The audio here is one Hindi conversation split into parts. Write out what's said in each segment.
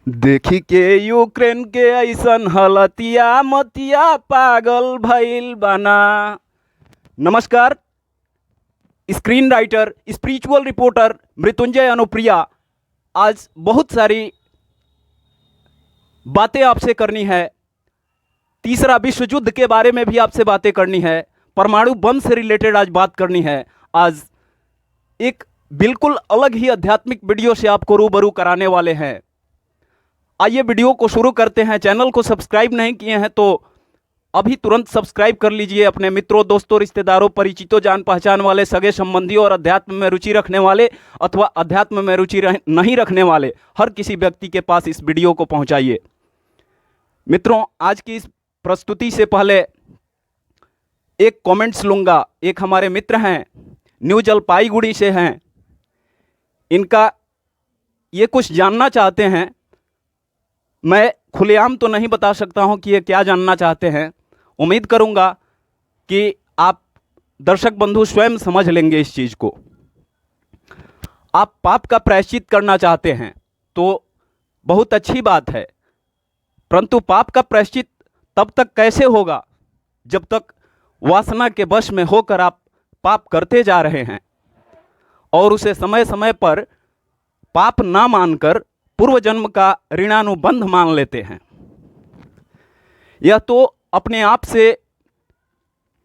देखी के यूक्रेन के ऐसन हलतिया मतिया पागल भइल बाना। नमस्कार। Screen writer spiritual reporter Mrityunjay Anupriya आज बहुत सारी बातें आपसे करनी है। तीसरा विश्व युद्ध के बारे में भी आपसे बातें करनी है। परमाणु बम से रिलेटेड आज बात करनी है। आज एक बिल्कुल अलग ही आध्यात्मिक वीडियो से आपको रूबरू कराने वाले हैं। आइए वीडियो को शुरू करते हैं। चैनल को सब्सक्राइब नहीं किए हैं तो अभी तुरंत सब्सक्राइब कर लीजिए। अपने मित्रों, दोस्तों, रिश्तेदारों, परिचितों, जान पहचान वाले, सगे संबंधियों और अध्यात्म में रुचि रखने वाले अथवा अध्यात्म में रुचि नहीं रखने वाले हर किसी व्यक्ति के पास इस वीडियो को पहुंचाइए। मित्रों, आज की इस प्रस्तुति से पहले एक कमेंट्स लूँगा। एक हमारे मित्र हैं, न्यू जलपाईगुड़ी से हैं। इनका ये कुछ जानना चाहते हैं। मैं खुलेआम तो नहीं बता सकता हूं कि ये क्या जानना चाहते हैं। उम्मीद करूंगा कि आप दर्शक बंधु स्वयं समझ लेंगे इस चीज़ को। आप पाप का प्रायश्चित करना चाहते हैं तो बहुत अच्छी बात है, परंतु पाप का प्रायश्चित तब तक कैसे होगा जब तक वासना के वश में होकर आप पाप करते जा रहे हैं और उसे समय समय पर पाप ना मानकर पूर्व जन्म का ऋणानुबंध मान लेते हैं। यह तो अपने आप से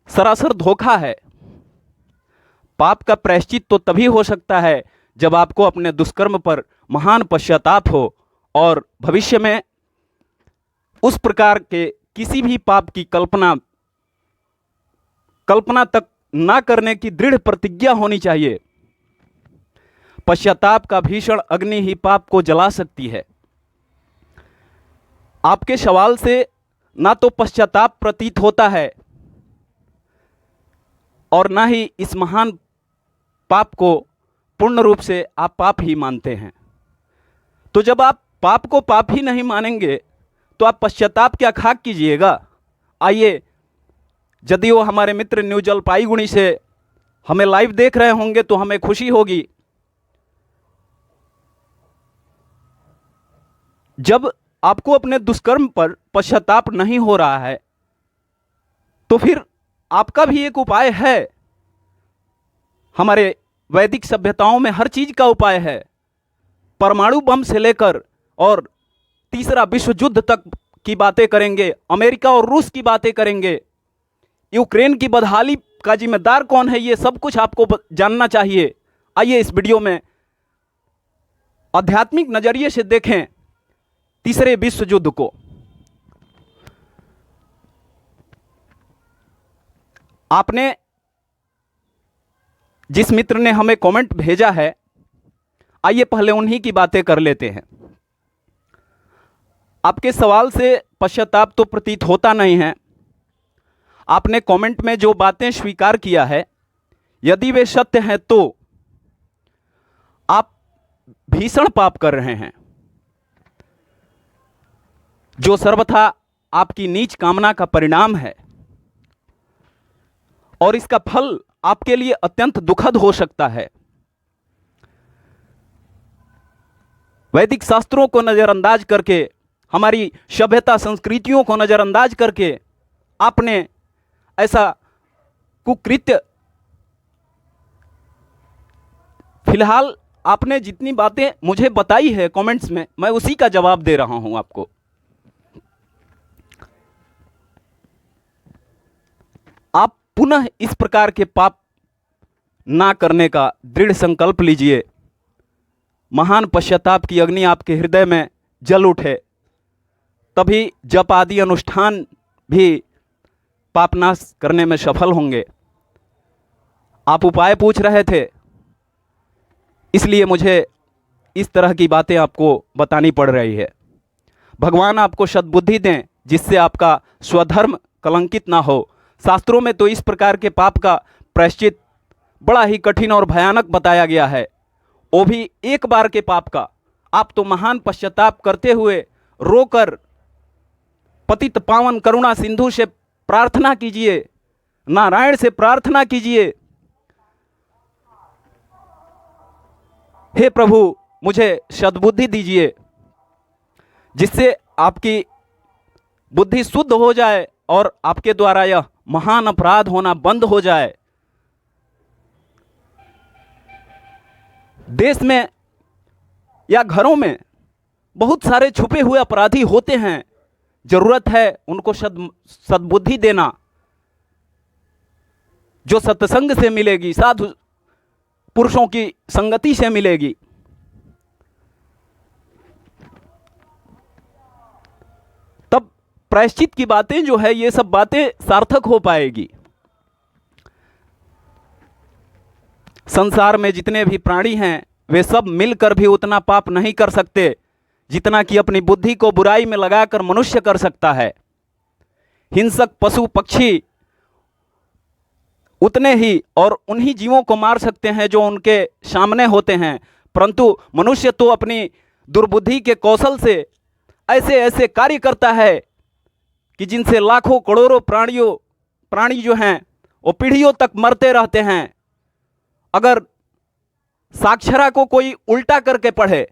सरासर धोखा है। पाप का प्रायश्चित तो तभी हो सकता है जब आपको अपने दुष्कर्म पर महान पश्चाताप हो और भविष्य में उस प्रकार के किसी भी पाप की कल्पना तक ना करने की दृढ़ प्रतिज्ञा होनी चाहिए। पश्चाताप का भीषण अग्नि ही पाप को जला सकती है। आपके सवाल से ना तो पश्चाताप प्रतीत होता है और ना ही इस महान पाप को पूर्ण रूप से आप पाप ही मानते हैं। तो जब आप पाप को पाप ही नहीं मानेंगे तो आप पश्चाताप क्या खाक कीजिएगा। आइए, यदि वो हमारे मित्र न्यू जलपाईगुड़ी से हमें लाइव देख रहे होंगे तो हमें खुशी होगी। जब आपको अपने दुष्कर्म पर पश्चाताप नहीं हो रहा है तो फिर आपका भी एक उपाय है। हमारे वैदिक सभ्यताओं में हर चीज का उपाय है। परमाणु बम से लेकर और तीसरा विश्व युद्ध तक की बातें करेंगे। अमेरिका और रूस की बातें करेंगे। यूक्रेन की बदहाली का जिम्मेदार कौन है, ये सब कुछ आपको जानना चाहिए। आइए इस वीडियो में आध्यात्मिक नजरिए से देखें तीसरे विश्व युद्ध को। आपने जिस मित्र ने हमें कमेंट भेजा है, आइए पहले उन्हीं की बातें कर लेते हैं। आपके सवाल से पश्चाताप तो प्रतीत होता नहीं है। आपने कमेंट में जो बातें स्वीकार किया है, यदि वे सत्य हैं तो आप भीषण पाप कर रहे हैं जो सर्वथा आपकी नीच कामना का परिणाम है और इसका फल आपके लिए अत्यंत दुखद हो सकता है। वैदिक शास्त्रों को नजरअंदाज करके, हमारी सभ्यता संस्कृतियों को नजरअंदाज करके आपने ऐसा कुकृत्य, फिलहाल आपने जितनी बातें मुझे बताई है कमेंट्स में, मैं उसी का जवाब दे रहा हूं आपको। आप पुनः इस प्रकार के पाप ना करने का दृढ़ संकल्प लीजिए। महान पश्चाताप की अग्नि आपके हृदय में जल उठे, तभी जप आदि अनुष्ठान भी पापनाश करने में सफल होंगे। आप उपाय पूछ रहे थे, इसलिए मुझे इस तरह की बातें आपको बतानी पड़ रही है। भगवान आपको सद्बुद्धि दें जिससे आपका स्वधर्म कलंकित ना हो। शास्त्रों में तो इस प्रकार के पाप का प्रायश्चित बड़ा ही कठिन और भयानक बताया गया है, वो भी एक बार के पाप का। आप तो महान पश्चाताप करते हुए रोकर पतित पावन करुणा सिंधु से प्रार्थना कीजिए, नारायण से प्रार्थना कीजिए, हे प्रभु मुझे सद्बुद्धि दीजिए। जिससे आपकी बुद्धि शुद्ध हो जाए और आपके द्वारा यह महान अपराध होना बंद हो जाए। देश में या घरों में बहुत सारे छुपे हुए अपराधी होते हैं, जरूरत है उनको सद्बुद्धि देना, जो सत्संग से मिलेगी, साधु पुरुषों की संगति से मिलेगी। तब प्रायश्चित की बातें जो है, ये सब बातें सार्थक हो पाएगी। संसार में जितने भी प्राणी हैं वे सब मिलकर भी उतना पाप नहीं कर सकते जितना कि अपनी बुद्धि को बुराई में लगाकर मनुष्य कर सकता है। हिंसक पशु पक्षी उतने ही और उन्हीं जीवों को मार सकते हैं जो उनके सामने होते हैं, परंतु मनुष्य तो अपनी दुर्बुद्धि के कौशल से ऐसे ऐसे कार्य करता है कि जिनसे लाखों करोड़ों प्राणी जो हैं वो पीढ़ियों तक मरते रहते हैं। अगर साक्षरा को कोई उल्टा करके पढ़े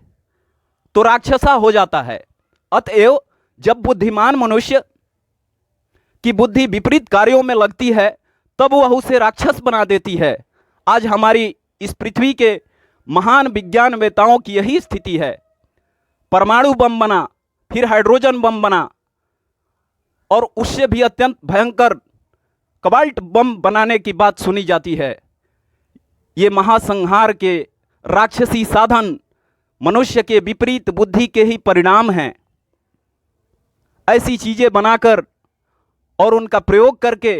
तो राक्षसा हो जाता है। अतएव जब बुद्धिमान मनुष्य की बुद्धि विपरीत कार्यों में लगती है तब वह उसे राक्षस बना देती है। आज हमारी इस पृथ्वी के महान विज्ञानवेताओं की यही स्थिति है। परमाणु बम बना, फिर हाइड्रोजन बम बना और उससे भी अत्यंत भयंकर कबाल्ट बम बनाने की बात सुनी जाती है। ये महासंहार के राक्षसी साधन मनुष्य के विपरीत बुद्धि के ही परिणाम हैं। ऐसी चीजें बनाकर और उनका प्रयोग करके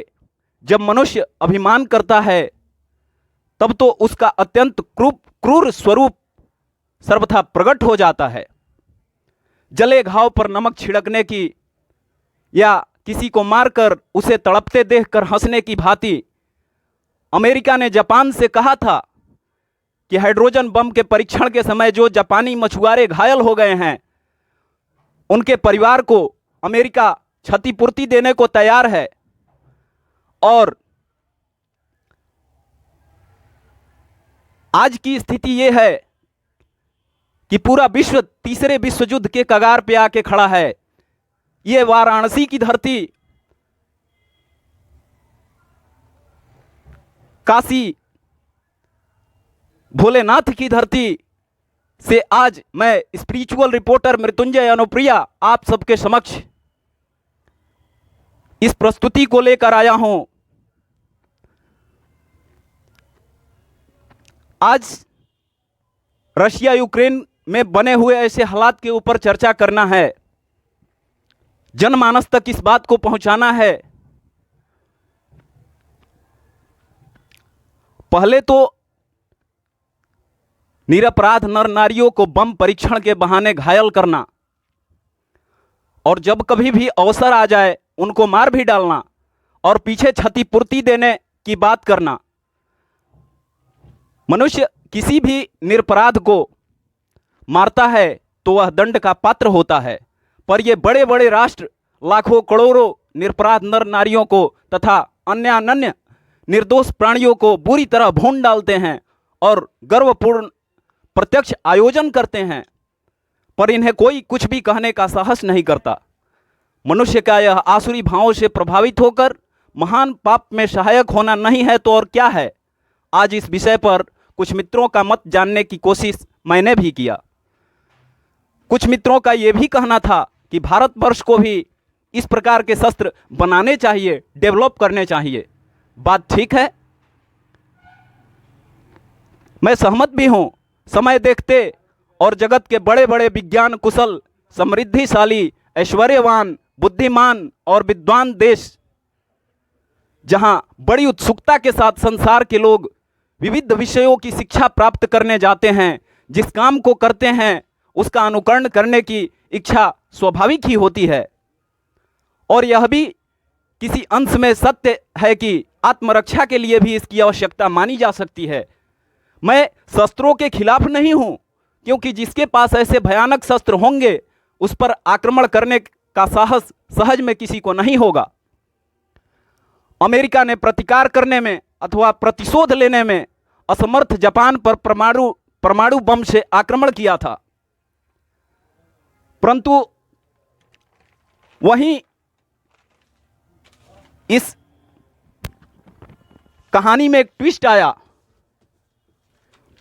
जब मनुष्य अभिमान करता है तब तो उसका अत्यंत क्रूर स्वरूप सर्वथा प्रकट हो जाता है। जले घाव पर नमक छिड़कने की या किसी को मारकर उसे तड़पते देखकर हंसने की भांति अमेरिका ने जापान से कहा था कि हाइड्रोजन बम के परीक्षण के समय जो जापानी मछुआरे घायल हो गए हैं उनके परिवार को अमेरिका क्षतिपूर्ति देने को तैयार है। और आज की स्थिति यह है कि पूरा विश्व तीसरे विश्व युद्ध के कगार पे आके खड़ा है। यह वाराणसी की धरती, काशी भोलेनाथ की धरती से आज मैं स्पिरिचुअल रिपोर्टर मृत्युंजय अनुप्रिया आप सबके समक्ष इस प्रस्तुति को लेकर आया हूं। आज रशिया यूक्रेन में बने हुए ऐसे हालात के ऊपर चर्चा करना है, जनमानस तक इस बात को पहुंचाना है। पहले तो निरपराध नर नारियों को बम परीक्षण के बहाने घायल करना और जब कभी भी अवसर आ जाए उनको मार भी डालना और पीछे क्षतिपूर्ति देने की बात करना। मनुष्य किसी भी निरपराध को मारता है तो वह दंड का पात्र होता है, पर ये बड़े बड़े राष्ट्र लाखों करोड़ों निरपराध नर नारियों को तथा अन्य अनन्य निर्दोष प्राणियों को बुरी तरह भून डालते हैं और गर्वपूर्ण प्रत्यक्ष आयोजन करते हैं, पर इन्हें कोई कुछ भी कहने का साहस नहीं करता। मनुष्य का यह आसुरी भावों से प्रभावित होकर महान पाप में सहायक होना नहीं है तो और क्या है। आज इस विषय पर कुछ मित्रों का मत जानने की कोशिश मैंने भी किया। कुछ मित्रों का यह भी कहना था कि भारतवर्ष को भी इस प्रकार के शस्त्र बनाने चाहिए, डेवलप करने चाहिए। बात ठीक है, मैं सहमत भी हूं। समय देखते और जगत के बड़े बड़े विज्ञान कुशल, समृद्धिशाली, ऐश्वर्यवान, बुद्धिमान और विद्वान देश जहां बड़ी उत्सुकता के साथ संसार के लोग विविध विषयों की शिक्षा प्राप्त करने जाते हैं, जिस काम को करते हैं उसका अनुकरण करने की इच्छा स्वाभाविक ही होती है। और यह भी किसी अंश में सत्य है कि आत्मरक्षा के लिए भी इसकी आवश्यकता मानी जा सकती है। मैं शस्त्रों के खिलाफ नहीं हूं, क्योंकि जिसके पास ऐसे भयानक शस्त्र होंगे उस पर आक्रमण करने का साहस सहज में किसी को नहीं होगा। अमेरिका ने प्रतिकार करने में अथवा प्रतिशोध लेने में असमर्थ जापान पर परमाणु बम से आक्रमण किया था, परंतु वहीं इस कहानी में एक ट्विस्ट आया।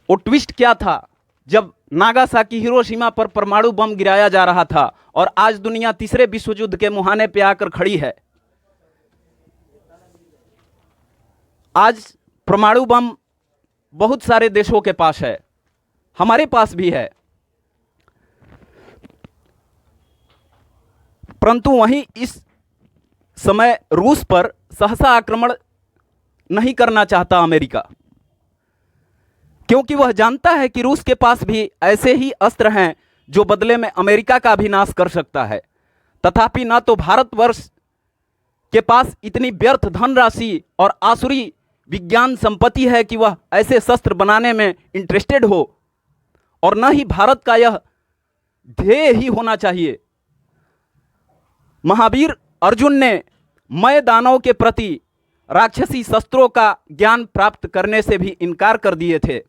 वो ट्विस्ट क्या था? जब नागासाकी हिरोशिमा पर परमाणु बम गिराया जा रहा था और आज दुनिया तीसरे विश्व युद्ध के मुहाने पे आकर खड़ी है। आज परमाणु बम बहुत सारे देशों के पास है, हमारे पास भी है, परंतु वहीं इस समय रूस पर सहसा आक्रमण नहीं करना चाहता अमेरिका, क्योंकि वह जानता है कि रूस के पास भी ऐसे ही अस्त्र हैं जो बदले में अमेरिका का भी नाश कर सकता है। तथापि न तो भारतवर्ष के पास इतनी व्यर्थ धनराशि और आसुरी विज्ञान संपत्ति है कि वह ऐसे शस्त्र बनाने में इंटरेस्टेड हो, और न ही भारत का यह ध्येय ही होना चाहिए। महावीर अर्जुन ने मय दानव के प्रति राक्षसी शस्त्रों का ज्ञान प्राप्त करने से भी इनकार कर दिए थे।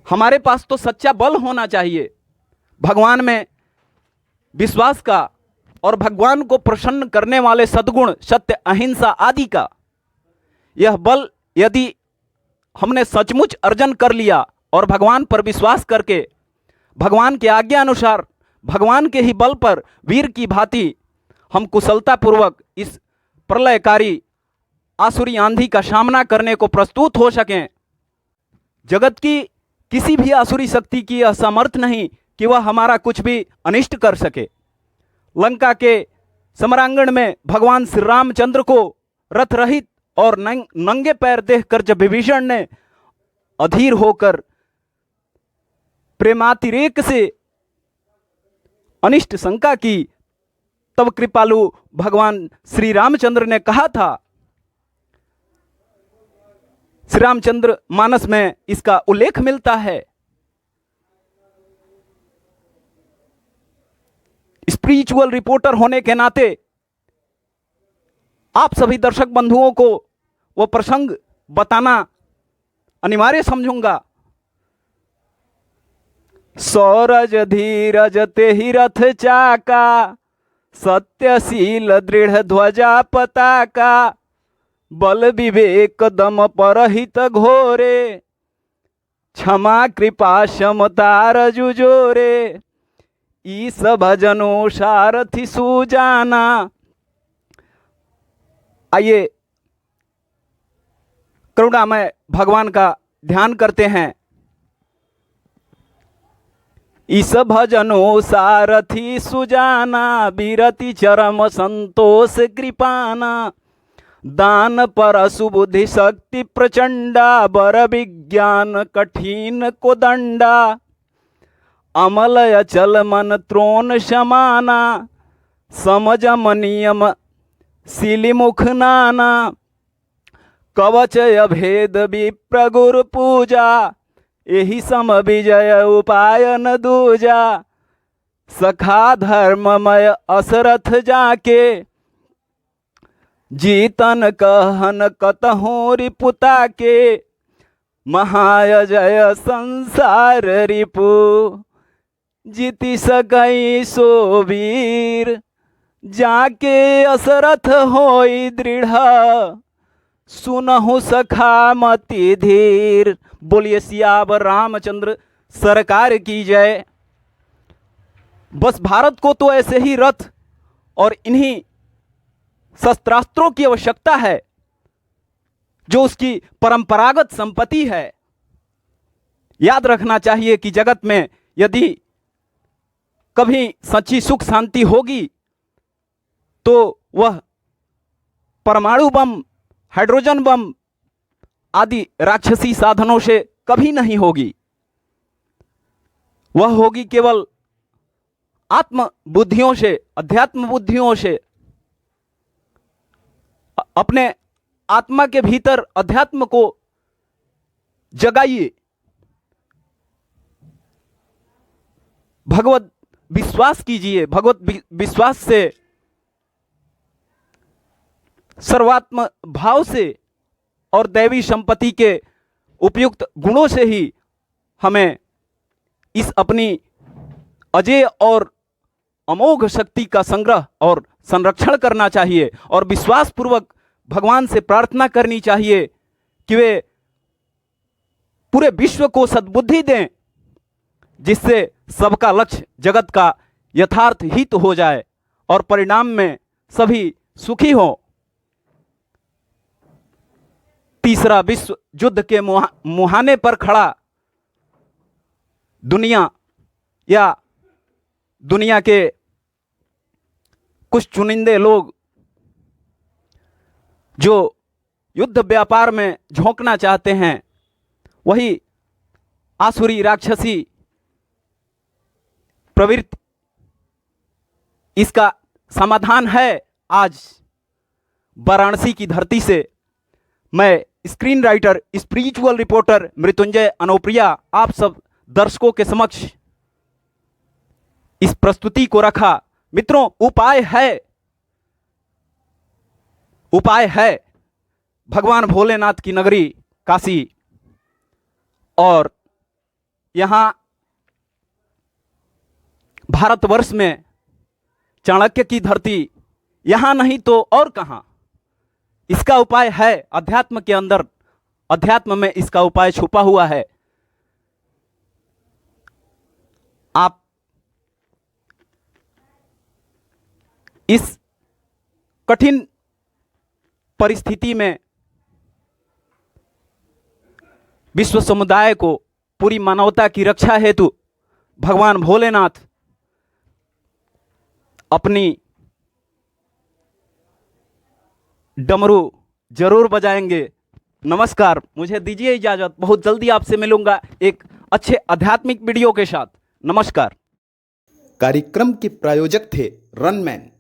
हमारे पास तो सच्चा बल होना चाहिए, भगवान में विश्वास का और भगवान को प्रसन्न करने वाले सद्गुण, सत्य, अहिंसा आदि का। यह बल यदि हमने सचमुच अर्जन कर लिया और भगवान पर विश्वास करके भगवान के आज्ञा अनुसार भगवान के ही बल पर वीर की भांति हम कुशलतापूर्वक इस प्रलयकारी आसुरी आंधी का सामना करने को प्रस्तुत हो सकें, जगत की किसी भी आसुरी शक्ति की यह सामर्थ्य नहीं कि वह हमारा कुछ भी अनिष्ट कर सके। लंका के समरांगण में भगवान श्री रामचंद्र को रथ रहित और नंगे पैर देखकर जब विभीषण ने अधीर होकर प्रेमातिरेक से अनिष्ट शंका की, तब कृपालु भगवान श्री रामचंद्र ने कहा था, श्री रामचंद्र मानस में इसका उल्लेख मिलता है। स्पिरिचुअल रिपोर्टर होने के नाते आप सभी दर्शक बंधुओं को वो प्रसंग बताना अनिवार्य समझूंगा। सौरज धीरज ते ही रथ चाका, सत्यशील दृढ़ ध्वजा पताका, बल विवेक दम परहित घोरे, क्षमा कृपा समता रजुजोरे, ईस भजनो सारथि सुजाना। आइए करुणामय भगवान का ध्यान करते हैं। इस भजनो सारथी सुजाना, बिरति चरम संतोष कृपाना, दान पर सुबुद्धि शक्ति प्रचंडा, बर विज्ञान कठिन को दंडा, अमल अचल मन त्रोण समाना, समझ मनियम सिलिमुख नाना, कवच अभेद विप्र गुरु पूजा, यही सम विजय उपाय न दूजा, सखा धर्ममय असरथ जाके, जीतन कहन कतहु रिपुता के, महाजय संसार रिपु, जीति सकई सो वीर, जाके असरथ होई दृढ़, सुनहु सखा मति धीर। बोलिए सियावर रामचंद्र सरकार की जय। बस भारत को तो ऐसे ही रथ और इन्हीं शस्त्रास्त्रों की आवश्यकता है जो उसकी परंपरागत संपत्ति है। याद रखना चाहिए कि जगत में यदि कभी सच्ची सुख शांति होगी तो वह परमाणु बम, हाइड्रोजन बम आदि राक्षसी साधनों से कभी नहीं होगी। वह होगी केवल आत्म बुद्धियों से, अध्यात्म बुद्धियों से। अपने आत्मा के भीतर अध्यात्म को जगाइए, भगवत विश्वास कीजिए। भगवत विश्वास से, सर्वात्म भाव से और दैवी संपत्ति के उपयुक्त गुणों से ही हमें इस अपनी अजेय और अमोघ शक्ति का संग्रह और संरक्षण करना चाहिए और विश्वासपूर्वक भगवान से प्रार्थना करनी चाहिए कि वे पूरे विश्व को सद्बुद्धि दें, जिससे सबका लक्ष्य जगत का यथार्थ हित हो जाए और परिणाम में सभी सुखी हों। तीसरा विश्व युद्ध के मुहाने पर खड़ा दुनिया या दुनिया के कुछ चुनिंदे लोग जो युद्ध व्यापार में झोंकना चाहते हैं, वही आसुरी राक्षसी प्रवृत्ति, इसका समाधान है आज वाराणसी की धरती से। मैं screenwriter, spiritual reporter Mrityunjay Anopriya आप सब दर्शकों के समक्ष इस प्रस्तुति को रखा। मित्रों, उपाय है भगवान भोलेनाथ की नगरी काशी, और यहां भारतवर्ष में चाणक्य की धरती, यहां नहीं तो और कहां। इसका उपाय है अध्यात्म के अंदर, अध्यात्म में इसका उपाय छुपा हुआ है। आप इस कठिन परिस्थिति में विश्व समुदाय को, पूरी मानवता की रक्षा हेतु भगवान भोलेनाथ अपनी डमरू जरूर बजाएंगे। नमस्कार, मुझे दीजिए इजाजत। बहुत जल्दी आपसे मिलूंगा एक अच्छे आध्यात्मिक वीडियो के साथ। नमस्कार। कार्यक्रम के प्रायोजक थे रनमैन।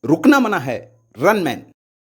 रुकना मना है, रनमैन।